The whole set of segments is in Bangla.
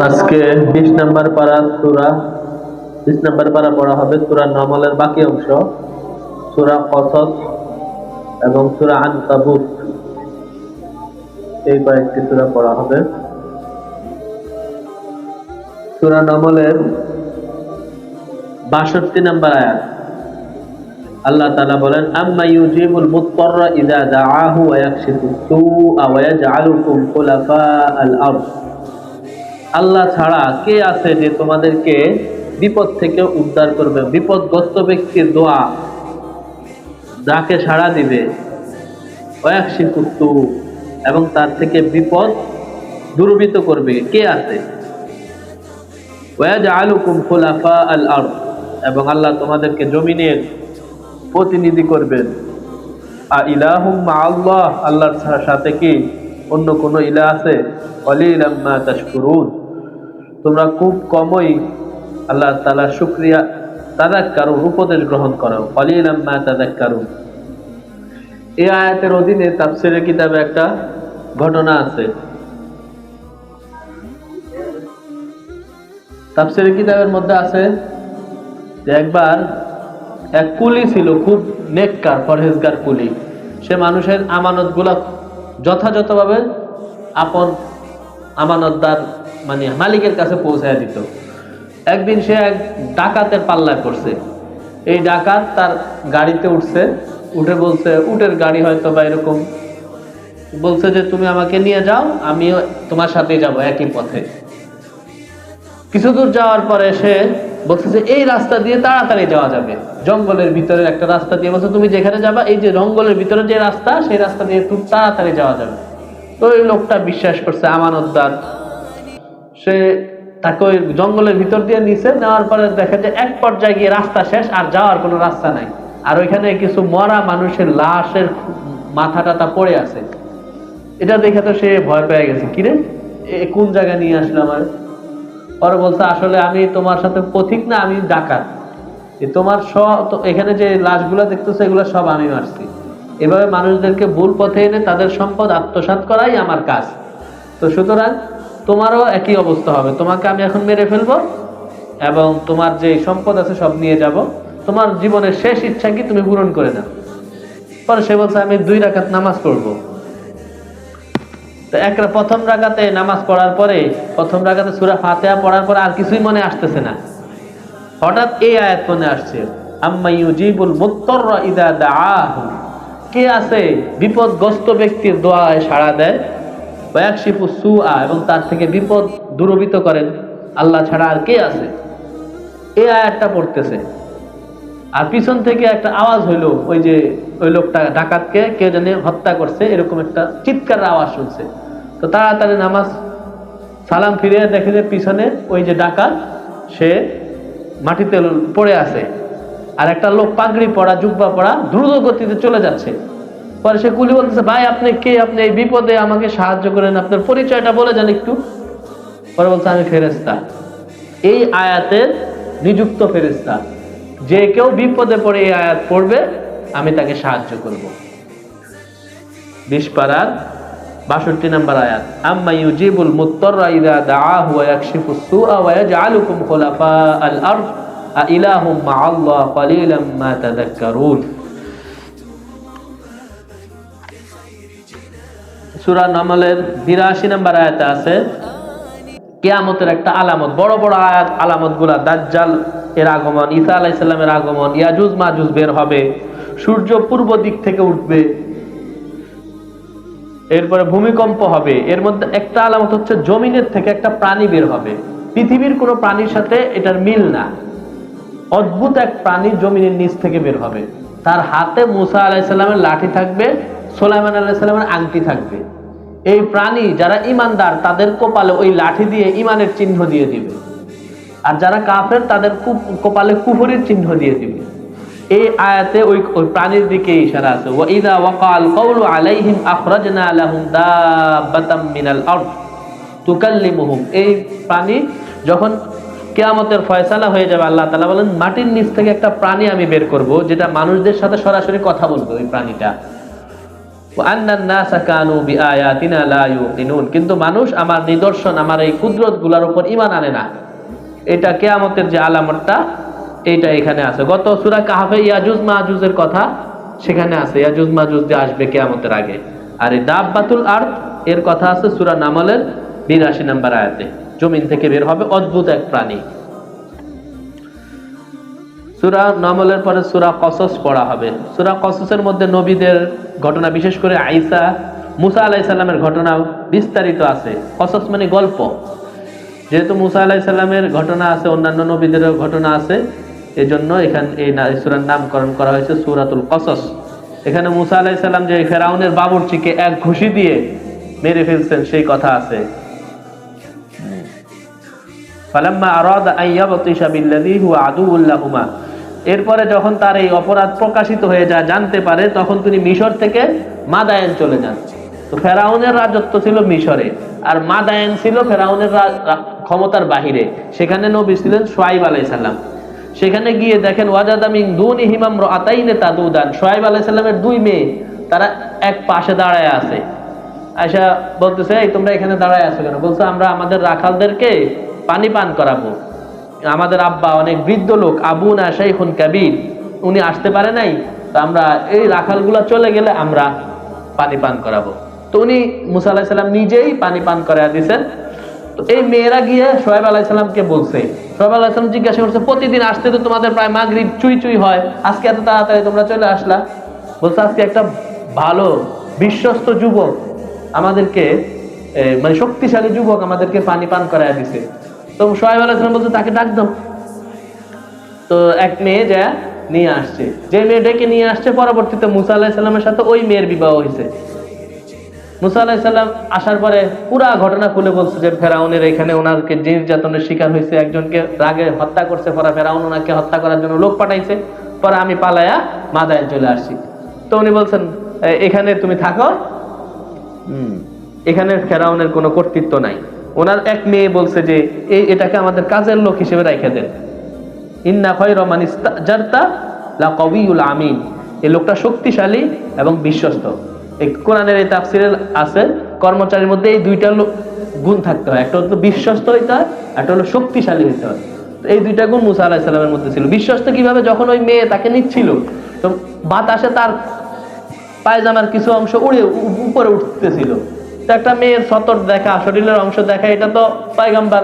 আজকে 20 নম্বর পারা সূরা 20 নম্বর পারা পড়া হবে সূরা নামলের বাকি অংশ, সূরা কসস এবং সূরা আনকাবুত, এই কয়েকটি সূরা পড়া হবে। সূরা নামলের 62 নম্বর আয়াত আল্লাহ তাআলা বলেন, আম্মা ইউজিবুল মুত্তাররা ইযা দাআহু ওয়া ইয়াকশিফুস সুআ ওয়া ইয়াজআলুকুম খুলাফাআল আরদ। আল্লাহ ছাড়া কে আছে যে তোমাদেরকে বিপদ থেকে উদ্ধার করবে? বিপদগ্রস্ত ব্যক্তির দোয়া যাকে সাড়া দিবে, ওয়া ইয়াকশিফুস সু, এবং তার থেকে বিপদ দূরীভূত করবে কে আছে? ওয়া ইয়াজআলুকুম খুলাফাআল আরদ, এবং আল্লাহ তোমাদেরকে জমিনের প্রতিনিধি করবেন। ইলাহুম মাআল্লাহ, আল্লাহর সাথে কি অন্য কোন ইলাহ আছে? কলিলাম মা তাশকুরুন, তোমরা খুব কমই আল্লাহ তাআলার শুকরিয়া তাযাক্কারুন, উপদেশ গ্রহণ করো। কলিলাম মা তাযাক্কারুন। এই আয়াতের অধীনে তাফসীরের কিতাবে একটা ঘটনা আছে। তাফসীরের কিতাবের মধ্যে আছে যে একবার এক কুলি ছিল, খুব নেককার পরহেজগার কুলি। সে মানুষের আমানত গুলা যথাযথভাবে আপন আমানতদার মানে মালিকের কাছে পৌঁছায় দিত। একদিন সে এক ডাকাতের পাল্লায় পড়ছে। এই ডাকাত তার গাড়িতে উঠছে, উঠে বলছে, উটের গাড়ি হয়তো বা এরকম, বলছে যে তুমি আমাকে নিয়ে যাও, আমিও তোমার সাথে যাব একই পথে। কিছু দূর যাওয়ার পরে সে বলছে যে এই রাস্তা দিয়ে তাড়াতাড়ি যাওয়া যাবে, জঙ্গলের ভিতরে একটা রাস্তা দিয়ে। বলছে তুমি যেখানে যাবা, এই যে জঙ্গলের ভিতরে যে রাস্তা, সেই রাস্তা দিয়ে খুব তাড়াতাড়ি যাওয়া যাবে। তো ওই লোকটা বিশ্বাস করছে, আমানতদার। সে তাকে ওই জঙ্গলের ভিতর দিয়ে নিছে, নেওয়ার পরে দেখে যে এক পর্যায়ে গিয়ে রাস্তা শেষ, আর যাওয়ার কোনো রাস্তা নাই। আর ওইখানে কিছু মরা মানুষের লাশের মাথা টাথা পড়ে আছে। এটা দেখে তো সে ভয় পেয়ে গেছে, কিরে কোন জায়গায় নিয়ে আসলো আমার। পরে বলছে, আসলে আমি তোমার সাথে পথিক না, আমি ডাকাত। তোমার এখানে যে লাশগুলো দেখতেছো, এগুলো সব আমি মারছি। এভাবে মানুষদেরকে ভুল পথে এনে তাদের সম্পদ আত্মসাৎ করাই আমার কাজ। তো সুতরাং তোমারও একই অবস্থা হবে, তোমাকে আমি এখন মেরে ফেলবো এবং তোমার যে সম্পদ আছে সব নিয়ে যাব। তোমার জীবনের শেষ ইচ্ছা কি, তুমি পূরণ করে দাও। পরে সে বলছে, আমি 2 রাকাত নামাজ পড়বো। তো প্রথম রাকাতে নামাজ পড়ার পরে, প্রথম রাকাতে সূরা ফাতিহা পড়ার পর আর কিছুই মনে আসতেছে না। হঠাৎ এই আয়াত মনে আসছে, আম্মা ইউজিবুল মুত্তাররা ইযা দাআহু, কে আছে বিপদগ্রস্ত ব্যক্তির দোয়ায় সাড়া দেয়, ওয়া ইয়াকশিফুস সুআ, এবং তার থেকে বিপদ দূরীভূত করেন। আল্লাহ ছাড়া আর কে আছে? এই আয়াতটা পড়তেছে, আর পিছন থেকে একটা আওয়াজ হইলো, ওই যে ওই লোকটা ডাকাতকে কে জানে হত্যা করছে, এরকম একটা চিৎকার আওয়াজ শুনছে। তো তাড়াতাড়ি নামাজ সালাম ফিরিয়ে দেখে যে পিছনে ওই যে ডাকাত, সে মাটিতে পড়ে আছে, আর একটা লোক পাগড়ি পরা, জুব্বা পরা, দ্রুত গতিতে চলে যাচ্ছে। পরে সে কুলি বলতেছে, ভাই আপনি কে? আপনি এই বিপদে আমাকে সাহায্য করেন, আপনার পরিচয়টা বলে যান একটু। পরে বলছে, আমি ফেরেশতা। এই আয়াতের নিযুক্ত ফেরেশতা। যে কেউ বিপদে পড়ে এই আয়াত পড়বে, আমি তাকে সাহায্য করব। 20 পারার 62 নম্বর আয়াত, আম্মা ইউজিবুল মুত্তাররা ইযা দাআহু ওয়া ইয়াকশিফুস সুআ ওয়া ইয়াজআলুকুম খুলাফাআল আরদ ইলাহুম মাআল্লাহ কলিলাম মা তাযাক্কারুন। সূরা নামলের 82 নম্বর আয়াতে আছে কিয়ামতের একটা আলামত, বড় বড় আলামতগুলা, দাজ্জাল এর আগমন, ঈসা আলাইহিস সালামের আগমন, ইয়াজুজ মাজুজ বের হবে, সূর্য পূর্ব দিক থেকে উঠবে, এরপরে ভূমিকম্প হবে। এর মধ্যে একটা আলামত হচ্ছে জমিনের থেকে একটা প্রাণী বের হবে। পৃথিবীর কোনো প্রাণীর সাথে এটার মিল না। অদ্ভুত এক প্রাণী জমিনের নিচ থেকে বের হবে। তার হাতে মুসা আলাইহিস সালামের লাঠি থাকবে, সুলাইমান আলাইহিস সালামের আংটি থাকবে। এই প্রাণী যারা ঈমানদার, তাদের কপালে ওই লাঠি দিয়ে ঈমানের চিহ্ন দিয়ে দিবে, আর যারা কাফের তাদের কপালে কুফরের চিহ্ন দিয়ে দিবে। এই আয়াতে ওই প্রাণীর দিকে ইশারা আছে। ওয়া ইযা ওয়াকাল কাওলু আলাইহিম আখরাজনা লাহুম দাব্বাতাম মিনাল আরদ তুকাল্লিমুহুম। এই প্রাণী যখন কিয়ামতের ফয়সালা হয়ে যাবে, আল্লাহ তাআলা বলেন মাটির নিচ থেকে একটা প্রাণী আমি বের করব, যেটা মানুষদের সাথে সরাসরি কথা বলবে। ওই প্রাণীটা আন্নান নাসা কানু বিআয়াতিনা লা ইউকিনুন, কিন্তু মানুষ আমার নিদর্শন, আমার এই কুদরতগুলোর উপর ঈমান আনে না। এটা কিয়ামতের যে আলামতটা, এইটা এখানে আছে। গত সূরা কাহফে ইয়াজুজ মাজুজের কথা সেখানে আছে, ইয়াজুজ মাজুজ যে আসবে কিয়ামতের আগে। আর এই দাব্বাতুল আরদ এর কথা আছে সূরা নামলের 82 নম্বর আয়াতে, জমিন থেকে বের হবে অদ্ভুত এক প্রাণী। সূরা নামলের পরে সূরা কসস পড়া হবে। সূরা কসসের মধ্যে নবীদের ঘটনা, বিশেষ করে ঈসা মুসা আলাইহিস সালামের ঘটনা বিস্তারিত আছে। কসস মানে গল্প, যেহেতু মুসা আলাইহিস সালামের ঘটনা আছে, অন্যান্য নবীদেরও ঘটনা আছে, এজন্য এখানে এই সূরার নামকরণ করা হয়েছে সূরাতুল কসস। এখানে মুসা আলাইহিস সালাম যে ফেরাউনের বাবুর্চিকে এক ঘুষি দিয়ে মেরে ফেলছেন সেই কথা আছে। ফালাম্মা আরাদা আন ইয়াবতিশা বিল্লাযী হুয়া আদুউল লাহুমা, এরপরে যখন তার এই অপরাধ প্রকাশিত হয়ে যায়, জানতে পারে, তখন তিনি মিশর থেকে মাদায়েন চলে যান। তো ফেরাউনের রাজত্ব ছিল মিশরে, আর মাদায়েন ছিল ফেরাউনের ক্ষমতার বাহিরে। সেখানে নবী ছিলেন শুআয়ব আলাইহিস সালাম। সেখানে গিয়ে দেখেন ওয়াজাদা মিন দুনিহিমা ইমরাতাইন তাদুদান, শুআয়ব আলাইহিস সালামের দুই মেয়ে তারা এক পাশে দাঁড়ায় আছে। আয়েশা বলতেছে, এই তোমরা এখানে দাঁড়ায় আছো কেন? বলছে, আমরা আমাদের রাখালদেরকে পানি পান করাবো। আমাদের আব্বা অনেক বৃদ্ধ লোক, আবুনা শাইখুন কাবীর, উনি আসতে পারে নাই, তো আমরা এই রাখালগুলা চলে গেলে আমরা পানি পান করাবো। তো উনি মুসা আলাইহিস সালাম নিজেই পানি পান করায় দিয়েছেন। তো এই মেয়েরা গিয়ে শুআয়ব আলাইহিস সালামকে বলছে, শুআয়ব আলাইহিস সালাম জিজ্ঞাসা করছে, প্রতিদিন আসতে তো তোমাদের প্রায় মাগরিব চুই চুই হয়, আজকে এত তাড়াতাড়ি তোমরা চলে আসলা? বলছে, আজকে একটা ভালো বিশ্বস্ত যুবক আমাদেরকে, মানে শক্তিশালী যুবক আমাদেরকে পানি পান করায় দিছে। তো শুআয়ব আলাইহিস সালাম বলছে, তাকে ডাক দাও। তো এক মেয়ে যা নিয়ে আসছে, যে মেয়ে ডেকে নিয়ে আসছে, পরবর্তীতে মুসা আলাইহিস সালামের সাথে ওই মেয়ের বিবাহ হয়েছে। মুসা আলাইহিস সালাম আসার পরে পুরা ঘটনা খুলে বলছে যে ফেরাউনের এখানে ওনাকে নির্যাতনের শিকার হয়েছে, একজনকে রাগে হত্যা করছে, পরে ফেরাউন ওনাকে হত্যা করার জন্য লোক পাঠাইছে, পরে আমি পালায়া মাদায়েন চলে আসছি। তো উনি বলছেন, এখানে তুমি থাকো, এখানে ফেরাউনের কোনো কর্তৃত্ব নাই। ওনার এক মেয়ে বলছে যে এটাকে আমাদের কাজের লোক হিসেবে রেখে দেন। ইন্না খায়রা মান ইস্তাজারতা লাকাউইয়ুল আমিন, এই লোকটা শক্তিশালী এবং বিশ্বস্ত। এই কোরআনের এই তাফসিরে আছে, কর্মচারীর মধ্যে এই দুইটা গুণ থাকতে হয়, একটা হলো বিশ্বস্ত হইতে হয়, একটা হলো শক্তিশালী হইতে হয়। তো এই দুইটা গুণ মুসা আলাইহিস সালামের মধ্যে ছিল। বিশ্বস্ত কিভাবে? যখন ওই মেয়ে তাকে নিচ্ছিল, তো বাতাসে তার পায়জামার কিছু অংশ উড়ে উপরে উঠতেছিল। তো একটা মেয়ের সতর দেখা, শরীরের অংশ দেখা, এটা তো পয়গম্বর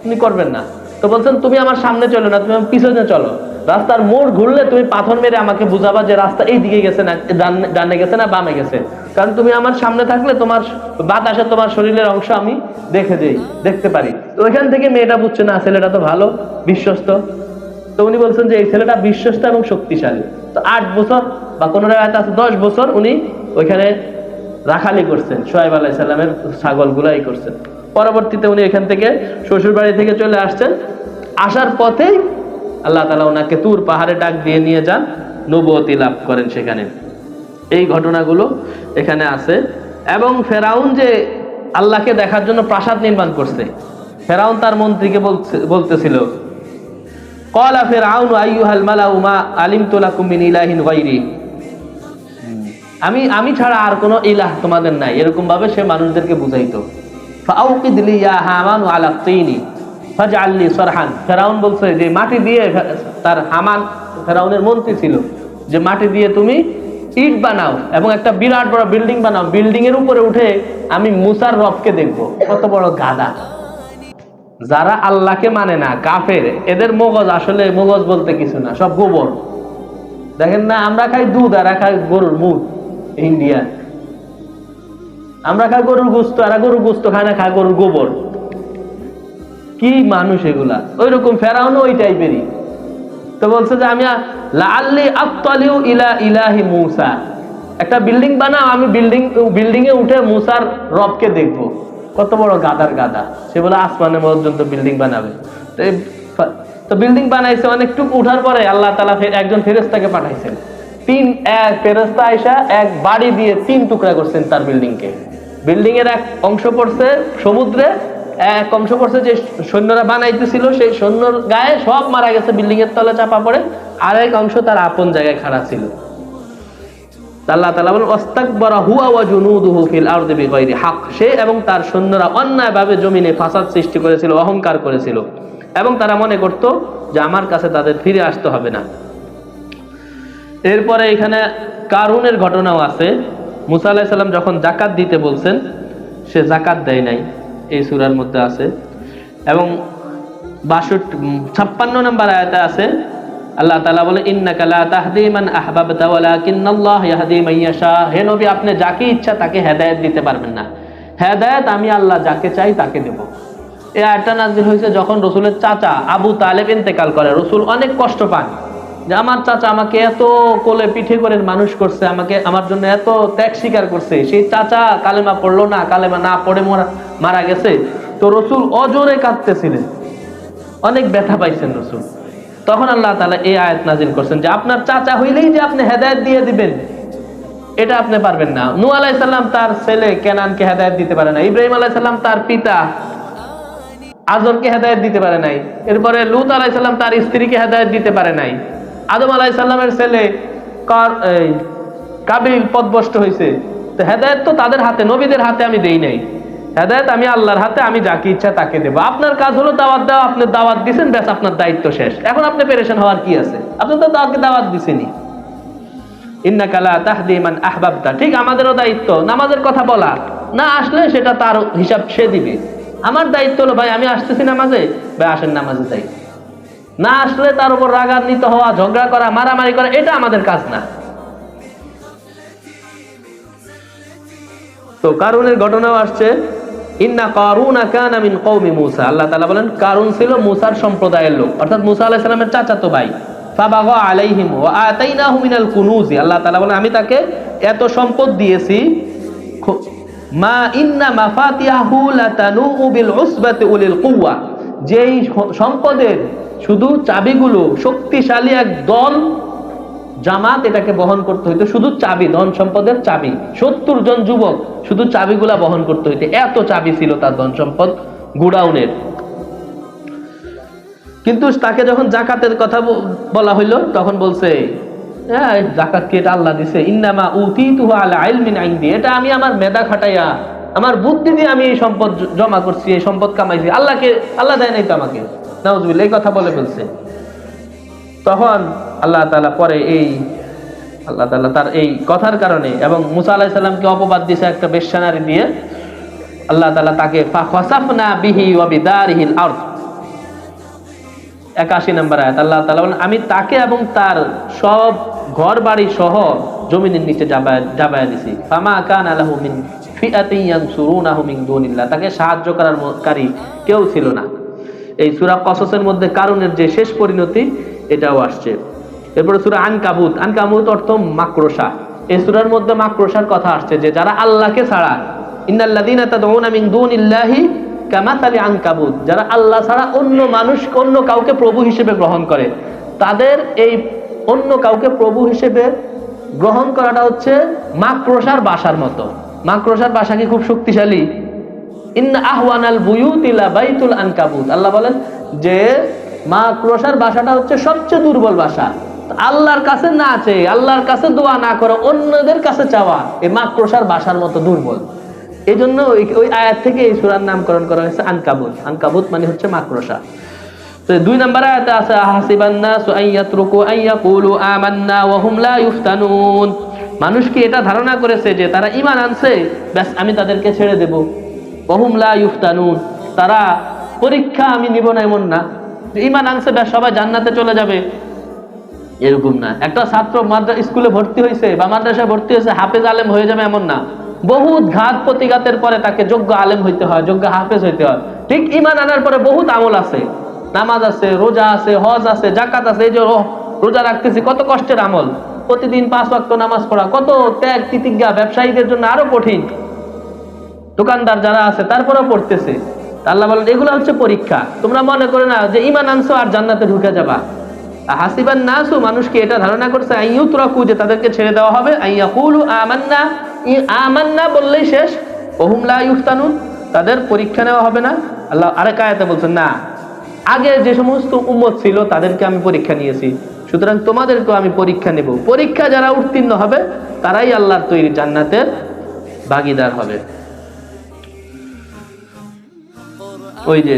উনি করবেন না। তো বলছেন, তুমি আমার সামনে চলো না, তুমি আমার পিছনে চলো, রাস্তার মোড় ঘুরলে তুমি পাথর মেরে আমাকে বুঝাবা যে রাস্তা এই দিকে গেছে না, ডানে গেছে না বামে গেছে, কারণ তুমি আমার সামনে থাকলে তোমার বাতাসে তোমার শরীরের অংশ আমি দেখতে পারি। তো ওইখান থেকে মেয়েটা বুঝছে না, ছেলেটা তো ভালো বিশ্বস্ত। তো উনি বলছেন যে এই ছেলেটা বিশ্বস্ত এবং শক্তিশালী। তো 8 বছর বা কোনো রায়ত আছে 10 বছর উনি ওইখানে রাখালি করছেন, শুআয়ব আলাইহিস সালামের ছাগলগুলাই করছেন। পরবর্তীতে উনি এখান থেকে শ্বশুর বাড়ি থেকে চলে আসছেন। আসার পথেই আল্লাহ তাআলা ওনাকে তুর পাহাড়ে ডাক দিয়ে নিয়ে যান, নবুয়তি লাভ করেন সেখানে। এই ঘটনাগুলো এখানে আছে। এবং ফেরাউন যে আল্লাহকে দেখার জন্য প্রাসাদ নির্মাণ করছে, ফেরাউন তার মন্ত্রীকে বলতেছিল, ক্বালা ফিরআউনু আইয়ুহাল মালাউ মা আলিমতু লাকুম মিন ইলাহিন গায়রি, আমি ছাড়া আর কোনো ইলাহ তোমাদের নাই, এরকম ভাবে সে মানুষদেরকে বুঝাইতো। ফাআউকিদ লি ইয়া হামানু আলা তিনি ফাজআল লি সারহান, ফেরাউন বলছে যে মাটি দিয়ে, তার হামান ফেরাউনের মন্ত্রী ছিল, যে মাটি দিয়ে তুমি ইট বানাও এবং একটা বিরাট বড় বিল্ডিং বানাও, বিল্ডিং এর উপরে উঠে আমি মুসার রবকে দেখবো। কত বড় গাধা! যারা আল্লাহকে মানে না, কাফের, এদের মগজ আসলে মগজ বলতে কিছু না, সব গোবর। দেখেন না, আমরা খাই দুধ আর খাই গরুর মুখ। ইন্ডিয়া আমরা খাই গরুর গোস্ত, আর গরুর গোস্ত খায় না, খায় গরুর গোবর। কি মানুষ এগুলা! ওইরকম ফেরাউন ওই টাইপেরই। তো বলছে যে আমি লাআল্লি আত্তালিউ ইলা ইলাহি মূসা, একটা বিল্ডিং বানাও, আমি বিল্ডিং এ উঠে মুসার রবকে দেখবো। কত বড় গাধার গাধা! সে বলে আসমানে পর্যন্ত বিল্ডিং বানাবে। তো বিল্ডিং বানাইছে, অনেকটুকু উঠার পরে আল্লাহ তাআলা একজন ফেরেশতাকে পাঠাইছেন। এক ফেরেশতা আইসা এক বাড়ি দিয়ে 3 টুকরা করছেন তার বিল্ডিংকে। বিল্ডিং এর এক অংশ পড়ছে সমুদ্রে, এক অংশ পড়ছে যে সৈন্যরা বানাইতেছিল, সেই সৈন্যর গায়ে সব মারা গেছে, বিল্ডিং এর তলে চাপা পড়ে। আর এক অংশ তার আপন জায়গায় খাড়া ছিল। আল্লাহ তাআলা বলেন ওয়াস্তাকবারা হুয়া ওয়া জুনুদুহু ফিল আরদি বিগাইরি হক, সে এবং তার সৈন্যরা অন্যায়ভাবে জমিনে ফাসাদ সৃষ্টি করেছিল, অহংকার করেছিল এবং তারা মনে করত যে আমার কাছে তাদের ফিরে আসতে হবে না। এরপরে এখানে কারুনের ঘটনাও আছে। মুসা আলাইহিস সালাম যখন যাকাত দিতে বলছেন, সে যাকাত দেয় নাই, এই সূরার মধ্যে আছে। এবং 56 নম্বর আয়াতে আছে আল্লাহ তাআলা বলে ইন্নাকা লা তাহদি মান আহবাবতা ওয়ালাকিন্নাল্লাহ ইয়াহদি মান ইয়াশা, হে নবী আপনি যাকে ইচ্ছা তাকে হেদায়েত দিতে পারবেন না, হেদায়েত আমি আল্লাহ যাকে চাই তাকে দেব। এই আয়াতটা নাযিল হয়েছে যখন রাসূলের চাচা আবু তালেব ইন্তেকাল করে। রাসূল অনেক কষ্ট পান যে আমার চাচা আমাকে এত কোলে পিঠে করে মানুষ করছে, আমাকে আমার জন্য এত ত্যাগ স্বীকার করছে, সেই চাচা কালেমা পড়লো না, কালেমা না পড়ে মারা গেছে। তো রাসূল অজরে কাঁদতেছিলেন, অনেক ব্যথা পাইছেন রাসূল। তখন আল্লাহ তাআলা এই আয়াত নাযিল করছেন যে আপনার চাচা হইলেই যে আপনি হেদায়েত দিয়ে দিবেন এটা আপনি পারবেন না। নূহ আলাইহিস সালাম তার ছেলে কেনানকে হেদায়েত দিতে পারে না, ইব্রাহিম আলাইহিস সালাম তার পিতা আজরকে হেদায়েত দিতে পারে নাই, এরপরে লূত আলাইহিস সালাম তার স্ত্রীকে হেদায়েত দিতে পারে নাই, আদম আলাইহিস সালামের ছেলে কাবিল পথভ্রষ্ট হয়েছে। তো হেদায়েত তো তাদের হাতে, নবীদের হাতে আমি দেই নাই, হেদায়েত আমি আল্লাহর হাতে, আমি যাকে ইচ্ছা তাকে দেব। আপনার কাজ হলো দাওয়াত দেওয়া, আপনি দাওয়াত দিবেন, ব্যাস আপনার দায়িত্ব শেষ। এখন আপনি পেরেশান হওয়ার কি আছে, আপনি তো তাকে দাওয়াত দিছেনই। ইন্নাকা লা তাহদি মান আহবাবতা, ঠিক আমাদেরও দায়িত্ব নামাজের কথা বলা, না আসলে সেটা তার হিসাব সে দিবে। আমার দায়িত্ব হলো ভাই আমি আসতেছি নামাজে, ভাই আসেন নামাজে যাই, না আসলে তার উপর রাগান্বিত হওয়া, ঝগড়া করা, মারামারি করা, এটা আমাদের কাজ না। তো কারুনের ঘটনাও আসছে, ইন্না কারুনা কানা মিন কওমি মূসা, আল্লাহ তাআলা বলেন কারুন ছিল মুসার সম্প্রদায়ের লোক, অর্থাৎ মুসা আলাইহিস সালামের চাচাতো ভাই। ফাবাগা আলাইহিম ওয়া আতাইনাহু মিনাল কুনুজ, আল্লাহ তাআলা বলেন আমি তাকে এত সম্পদ দিয়েছি, মা ইন্না মাফাতিহাহু লাতানু বিল উসবাতি উলিল কুওয়া, যেই সম্পদের শুধু চাবিগুলো শক্তিশালী এক দল জামাত এটাকে বহন করতে হইতো, শুধু চাবি, ধন সম্পদের চাবি 70 জন যুবক শুধু চাবিগুলা বহন করতে হইতো, এত চাবি ছিল তার ধন সম্পদ গুডাউনের। কিন্তু তাকে যখন যাকাতের কথা বলা হইলো তখন বলছে হ্যাঁ যাকাত কি এটা আল্লাহ দিছে, ইন্নামা উতিতুহু আলা ইলমিন ইনদি, এটা আমি আমার মেধা খাটাইয়া আমার বুদ্ধি দিয়ে আমি এই সম্পদ জমা করছি, এই সম্পদ কামাইছি, আল্লাহ দেয় নাই তো আমাকে, নাউজুবিল্লাহ, এই কথা বলে ফেলছে। তখন আল্লাহ তাআলা পরে আল্লাহ তাআলা তার এই কথার কারণে এবং মুসা আলাইহিস সালামকে অপবাদ দিয়েছে একটা বেশ্যানারী দিয়ে, আল্লাহ তাআলা তাকে ফাখাসাফনা বিহি ওয়া বিদারিহিল আরদ, 81 নম্বর আয়াত, আল্লাহ তাআলা বলেন আমি তাকে এবং তার সব ঘর বাড়ি সহ জমিনের নিচে যাবায়া দিছি। ফামা কানা লাহু মিন ফিআতিন ইয়ানসুরুনাহু মিন দুনিল্লাহ, তাকে সাহায্য করারকারী কেউ ছিল না। এই সূরা কসসের মধ্যে কারুনের যে শেষ পরিণতি এটাও আসছে। এরপরে সূরা আনকাবুত অর্থ মাকড়সা, এই সূরার মধ্যে মাকড়সার কথা আসছে যে যারা আল্লাহকে ছাড়া, ইন্নাল্লাযীনা তাদউনা মিন দুনিল্লাহি কামাসালি আনকাবুত, যারা আল্লাহ ছাড়া অন্য কাউকে প্রভু হিসেবে গ্রহণ করে, তাদের এই অন্য কাউকে প্রভু হিসেবে গ্রহণ করাটা হচ্ছে মাকড়সার বাসার মতো। মাকড়সার বাসা কি খুব শক্তিশালী? ইন্না আহওয়ানাল বুয়ুতি লা বাইতুল আনকাবুত, আল্লাহ বলেন যে মাকড়সার বাসাটা হচ্ছে সবচেয়ে দুর্বল বাসা। আল্লাহর কাছে না চেয়ে, আল্লাহর কাছে দোয়া না করে অন্যদের কাছে চাওয়া এই মাকড়সার বাসার মতো দুর্বল। এই জন্য ওই আয়াত থেকে এই সূরার নামকরণ করা হয়েছে আনকাবুত। আনকাবুত মানে হচ্ছে মাকড়সা। তো 2 নম্বর আয়াতে আছে আহাসিবান নাসু আইয়াতরুকু আইয়াকুলু আমান্না ওয়া হুম লা ইফতানুন, মানুষ কি এটা ধারণা করেছে যে তারা ঈমান আনছে ব্যাস আমি তাদেরকে ছেড়ে দেব। ওয়া হুম লা ইফতানুন, তারা পরীক্ষা আমি নিব না, এমন না যে ঈমান আনছে ব্যাস সবাই জান্নাতে চলে যাবে, এরকম না। একটা ছাত্র স্কুলে ভর্তি হয়েছে বা মাদ্রাসায় ভর্তি হয়েছে হাফেজ আলেম হয়ে যাবে এমন না, বহুত ঘাত প্রতিঘাতের পরে তাকে যোগ্য আলেম হইতে হয়, যোগ্য হাফেজ হইতে হয়। ঠিক ঈমান আনার পরে বহুত আমল আছে, নামাজ আছে, রোজা আছে, হজ আছে, জাকাত আছে। এই যে রোজা রাখতেছি কত কষ্টের আমল, প্রতিদিন 5 ওয়াক্ত নামাজ পড়া কত ত্যাগ তিতিজ্ঞা, ব্যবসায়ীদের জন্য আরো কঠিন, দোকানদার যারা আছে তারপরেও পড়তেছে। আল্লাহ বলেন এগুলো হচ্ছে পরীক্ষা, তোমরা মনে করে না যে ঈমান আনছো আর জান্নাতে ঢুকে যাবা। হাসিবান নাসু, মানুষকে এটা ধারণা করছে আইয়ুতরাকু, যে তাদেরকে ছেড়ে দেওয়া হবে, আইয়াকুলু আমান্না, আমান্না বললেই শেষ, ওহুম লা ইফতানুন, তাদের পরীক্ষা নেওয়া হবে না। আল্লাহ আরেক আয়াতে বলছেন না, আগে যে সমস্ত উম্মত ছিল তাদেরকে আমি পরীক্ষা নিয়েছি, সুতরাং তোমাদেরকেও আমি পরীক্ষা নেব, পরীক্ষা যারা উত্তীর্ণ হবে তারাই আল্লাহর তৈরি জান্নাতের ভাগীদার হবে। ওই যে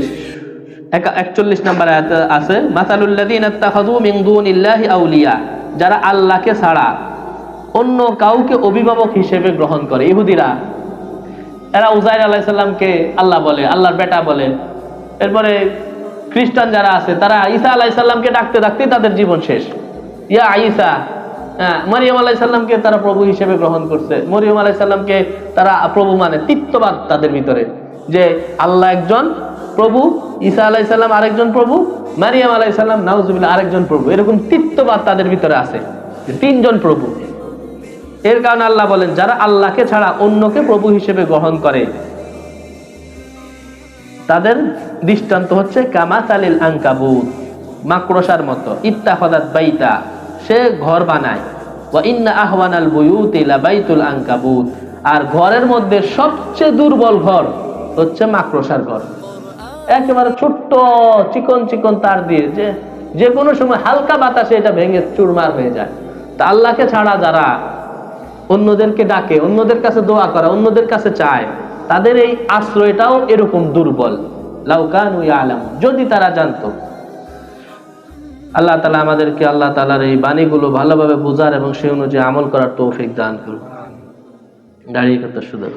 41 নম্বর আয়াতে আছে, মাসালুল লাযিনা ইত্তাখাযু মিন দুনিল্লাহি আউলিয়া, যারা আল্লাহকে ছাড়া অন্য কাউকে অভিভাবক হিসেবে গ্রহণ করে। ইহুদিরা, এরা উজাইর আলাইহিস সালামকে আল্লাহ বলে, আল্লাহর বেটা বলে। এরপরে খ্রিস্টান যারা আছে তারা ঈসা আলাইহিস সালামকে ডাকতে ডাকতেই তাদের জীবন শেষ। ইয়া ঈসা, মরিয়ম আলাইহিস সালামকে তারা প্রভু হিসেবে গ্রহণ করছে, মরিয়ম আলাইহিস সালামকে তারা প্রভু মানে। তিত্ববাদ তাদের ভিতরে, যে আল্লাহ একজন প্রভু, ঈসা আলাইহিস সালাম আরেকজন প্রভু, মারিয়াম আলাইহিস সালাম নাউজুবিল্লাহ আরেকজন প্রভু। এরকম তিত্ববাদ তাদের ভিতরে আছে, যে তিনজন প্রভু। এর কারণে আল্লাহ বলেন, যারা আল্লাহকে ছাড়া অন্যকে প্রভু হিসেবে গ্রহণ করে তাদের দৃষ্টান্ত হচ্ছে কামাসালিল আনকাবুত, মাকড়সার মতো। ইত্তাখাযাত বাইতা, সে ঘর বানায়। ওয়া ইন্না আহওয়ানাল বুয়ুতি লাবাইতুল আনকাবুত, আর ঘরের মধ্যে সবচেয়ে দুর্বল ঘর হচ্ছে মাকড়সার ঘর। একেবারে ছোট্ট চিকন চিকন তার দিয়ে যে কোনো সময় হালকা বাতাসে এটা ভেঙে চুরমার হয়ে যায়। তা আল্লাহকে ছাড়া যারা অন্যদেরকে ডাকে, অন্যদের কাছে দোয়া করে, অন্যদের কাছে চায়, তাদের এই আশ্রয়টাও এরকম দুর্বল। লাউ কানু ইয়ালামুন, যদি তারা জানতো। আল্লাহ তাআলা আমাদেরকে আল্লাহ তাআলার এই বাণীগুলো ভালোভাবে বোঝার এবং সেই অনুযায়ী আমল করার তৌফিক দান করুন। দাঁড়িয়ে কত সুন্দর।